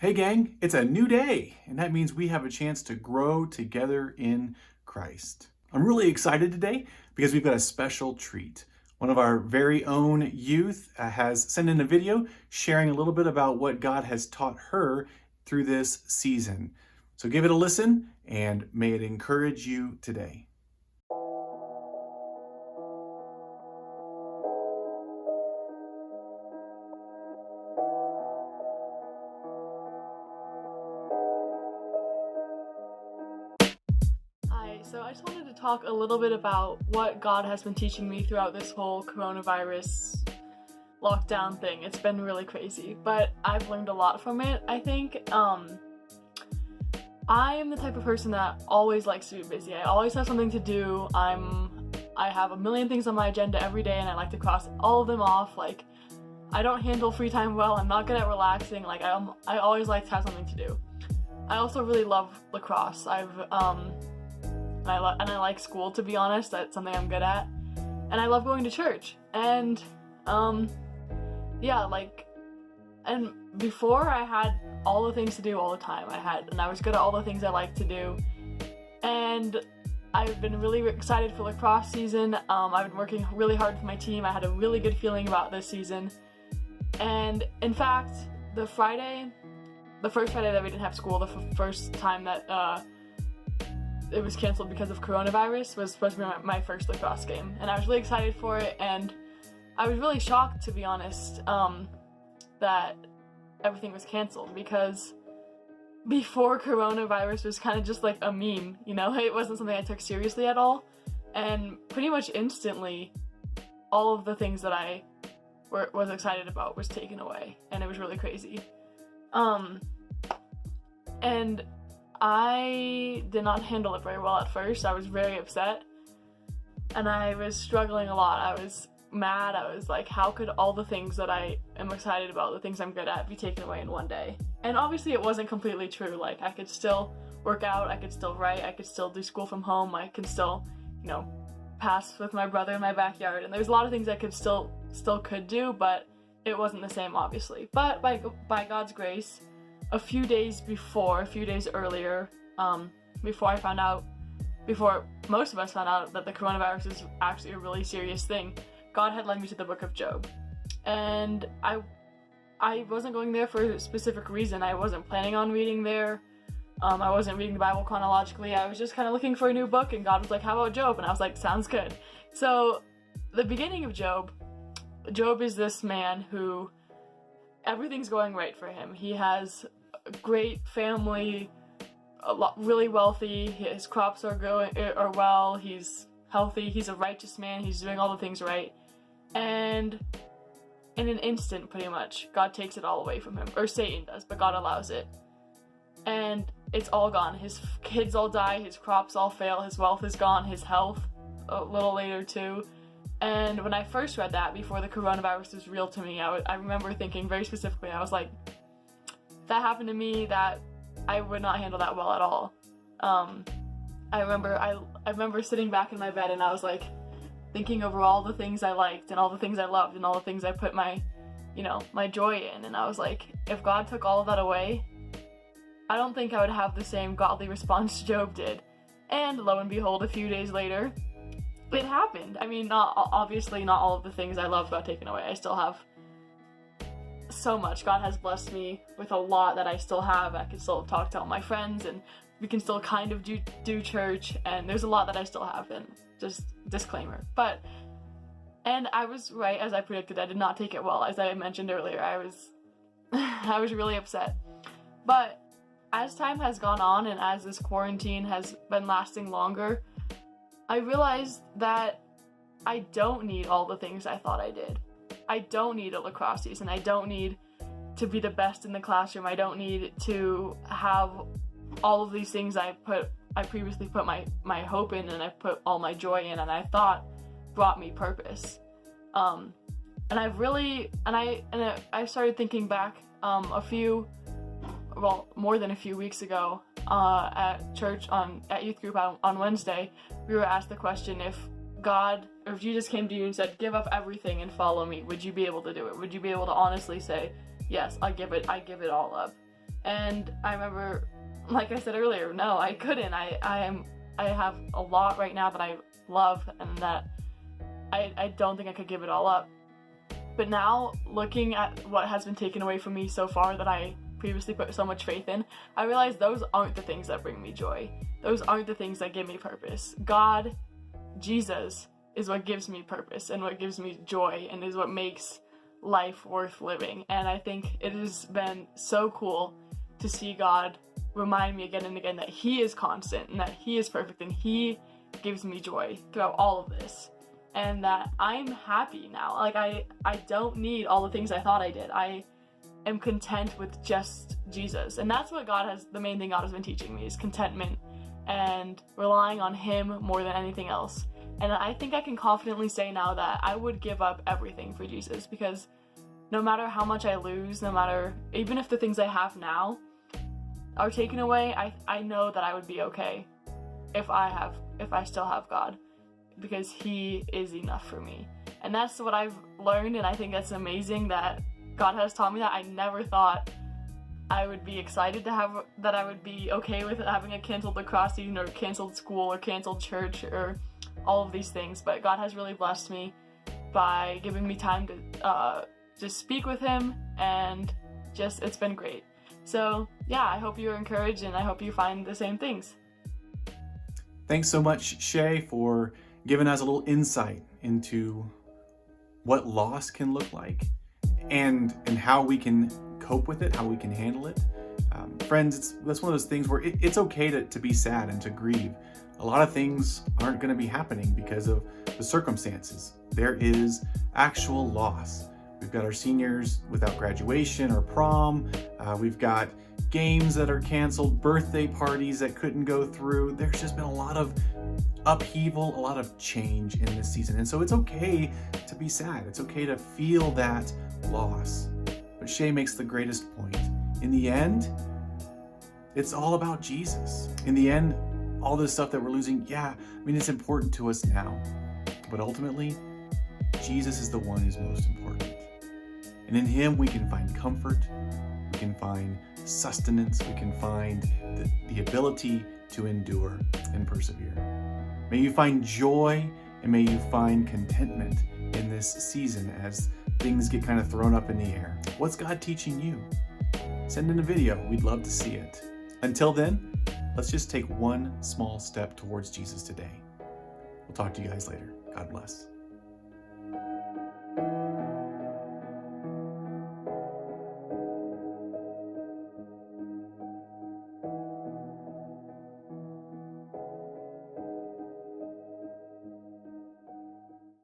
Hey gang, it's a new day, and that means we have a chance to grow together in Christ. I'm really excited today because we've got a special treat. One of our very own youth has sent in a video sharing a little bit about what God has taught her through this season. So give it a listen, and may it encourage you today. Hi, so I just wanted to talk a little bit about what God has been teaching me throughout this whole coronavirus lockdown thing. It's been really crazy, but I've learned a lot from it, I think. I am the type of person that always likes to be busy. I always have something to do. I have a million things on my agenda every day, and I like to cross all of them off. Like, I don't handle free time well. I'm not good at relaxing. Like, I always like to have something to do. I also really love lacrosse. And I like school, to be honest. That's something I'm good at. And I love going to church. And, and before I had all the things to do all the time. And I was good at all the things I like to do. And I've been really excited for lacrosse season. I've been working really hard for my team. I had a really good feeling about this season. And in fact, the first Friday that we didn't have school, the first time that, it was canceled because of coronavirus, was supposed to be my first lacrosse game, and I was really excited for it, and I was really shocked, to be honest, that everything was canceled, because before coronavirus was kind of just like a meme, you know? It wasn't something I took seriously at all, and pretty much instantly all of the things that I was excited about was taken away, and it was really crazy. And I did not handle it very well at first. I was very upset, and I was struggling a lot. I was mad. I was like, how could all the things that I am excited about, the things I'm good at, be taken away in one day? And obviously it wasn't completely true. Like, I could still work out, I could still write, I could still do school from home, I could still, pass with my brother in my backyard, and there's a lot of things I could still could do, but it wasn't the same, obviously. But by God's grace, a few days earlier, before most of us found out that the coronavirus is actually a really serious thing, God had led me to the book of Job. And I wasn't going there for a specific reason. I wasn't planning on reading there. I wasn't reading the Bible chronologically. I was just kind of looking for a new book, and God was like, how about Job? And I was like, sounds good. So the beginning of Job is this man who everything's going right for him. He has a great family, really wealthy, his crops are well, he's healthy, he's a righteous man, he's doing all the things right. And in an instant, pretty much, God takes it all away from him. Or Satan does, but God allows it. And it's all gone. His kids all die, his crops all fail, his wealth is gone, his health a little later too. And when I first read that, before the coronavirus was real to me, I remember thinking very specifically, I was like, if that happened to me, that I would not handle that well at all. I remember sitting back in my bed, and I was like thinking over all the things I liked and all the things I loved and all the things I put my joy in, and I was like, if God took all of that away, I don't think I would have the same godly response Job did. And lo and behold, a few days later, it happened. I mean, obviously not all of the things I loved got taken away. I still have so much. God has blessed me with a lot that I still have. I can still talk to all my friends, and we can still kind of do church, and there's a lot that I still have, and just disclaimer. And I was right, as I predicted. I did not take it well. As I mentioned earlier, I was really upset. But as time has gone on, and as this quarantine has been lasting longer, I realized that I don't need all the things I thought I did. I don't need a lacrosse season. I don't need to be the best in the classroom. I don't need to have all of these things I previously put my hope in, and I put all my joy in, and I thought brought me purpose. And I started thinking back more than a few weeks ago, at church at youth group on Wednesday. We were asked the question, if Jesus came to you and said, give up everything and follow me, would you be able to do it? Would you be able to honestly say, yes, I give it all up? And I remember, like I said earlier, no, I couldn't. I have a lot right now that I love, and that I don't think I could give it all up. But now, looking at what has been taken away from me so far that I previously put so much faith in, I realize those aren't the things that bring me joy. Those aren't the things that give me purpose. God, Jesus, is what gives me purpose and what gives me joy and is what makes life worth living. And I think it has been so cool to see God remind me again and again that He is constant and that He is perfect and He gives me joy throughout all of this. And that I'm happy now. Like, I don't need all the things I thought I did. I am content with just Jesus. And that's what the main thing God has been teaching me, is contentment and relying on Him more than anything else. And I think I can confidently say now that I would give up everything for Jesus, because no matter how much I lose, even if the things I have now are taken away, I know that I would be okay if I still have God, because He is enough for me. And that's what I've learned, and I think that's amazing that God has taught me that. I never thought I would be excited that I would be okay with having a canceled lacrosse season or canceled school or canceled church or all of these things, but God has really blessed me by giving me time to just speak with Him, and it's been great. So yeah, I hope you're encouraged, and I hope you find the same things. Thanks so much, Shae, for giving us a little insight into what loss can look like and how we can cope with it, how we can handle it. Friends, that's one of those things where it's okay to be sad and to grieve. A lot of things aren't going to be happening because of the circumstances. There is actual loss. We've got our seniors without graduation or prom. We've got games that are canceled, birthday parties that couldn't go through. There's just been a lot of upheaval, a lot of change in this season. And so it's okay to be sad. It's okay to feel that loss. But Shae makes the greatest point. In the end, it's all about Jesus. In the end, all this stuff that we're losing, it's important to us now. But ultimately, Jesus is the one who's most important. And in Him, we can find comfort, we can find sustenance, we can find the ability to endure and persevere. May you find joy, and may you find contentment in this season as things get kind of thrown up in the air. What's God teaching you? Send in a video. We'd love to see it. Until then, let's just take one small step towards Jesus today. We'll talk to you guys later. God bless.